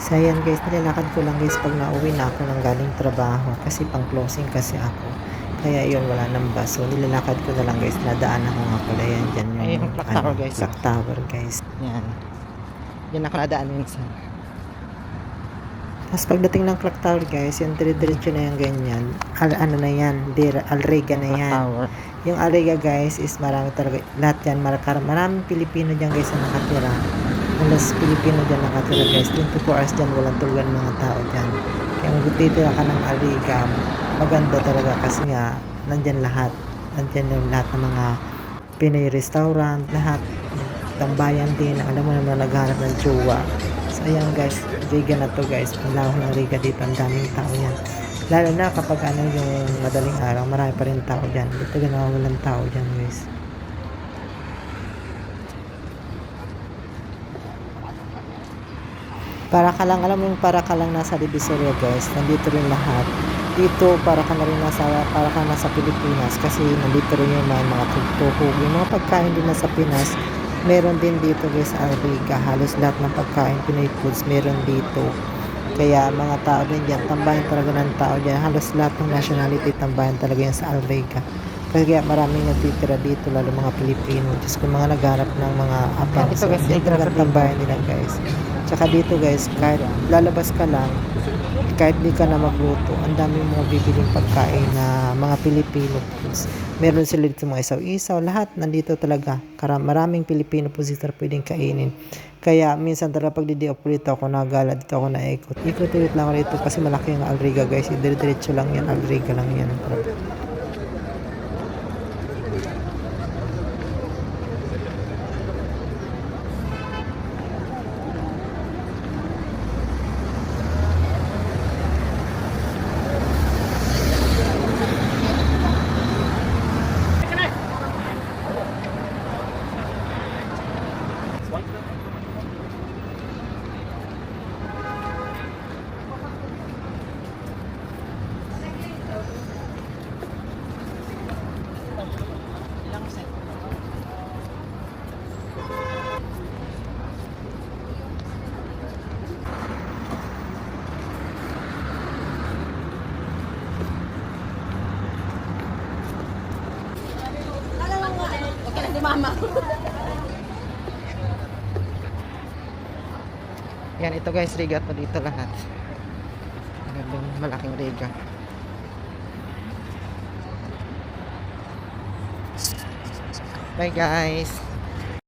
So ayan guys, nilalakad ko lang guys pag nauwi na ako ng galing trabaho kasi pang closing kasi ako. Kaya yun, wala nang bus. So nilalakad ko na lang guys, nadaan ako nga pala yan dyan yung clock tower guys. clock tower guys. Yan. Yan ako nadaan minsan. Tapos pagdating ng clock tower guys, yung dire-diretso na yung ganyan. Ano na yan, Alrega na yan. Tower. Yung Alrega guys is marami talaga, lahat yan, maraming Pilipino dyan guys na nakatira. Halos Pilipino dyan nakatira guys, 24 hours dyan, walang tulugan mga tao dyan. Kaya kung titira ka ng Alrega, maganda talaga kasi nga, nandyan lahat. Nandyan yung lahat ng mga Pinoy restaurant, lahat. Tambayan din, alam mo naman naghanap ng jowa. So ayan guys, Riga na to guys, panlawak ng Riga dito, ang daming tao yan. Lalo na kapag ano yung madaling araw, marami pa rin tao dyan. Dito ganawa walang tao dyan guys. Para ka lang, alam mo yung para ka lang nasa Divisoria guys, nandito rin lahat. Dito para ka na rin nasa Pilipinas kasi nandito rin yung mga tugtugog. Yung mga pagkain din nasa Pinas, meron din dito guys sa Alriga. Halos lahat ng pagkain Pinoy foods meron dito. Kaya mga tao din dyan, tambayan talaga ng tao dyan. Halos lahat ng nationality tambayan talaga yan sa Alriga. Kaya maraming natitira dito, lalo mga Pilipino. Just kung mga nagharap ng mga abang. So, yan talaga tambayan nila guys. Tsaka dito guys, kahit lalabas ka lang, kahit di ka na magluto, ang dami mga bibiling pagkain na mga Pilipino foods. Meron sila dito mga isaw-isaw, lahat nandito talaga. Maraming Pilipino foods dito pwedeng kainin. Kaya minsan talaga pag di-off dito ako nagala, dito ako naikot. Ikot-ikot lang ako dito kasi malaki yung Alriga guys. Dire-diretso lang yan, Alriga lang yan. Mama. Yan, ito guys, Riga to dito lahat. Malaking Riga. Bye guys.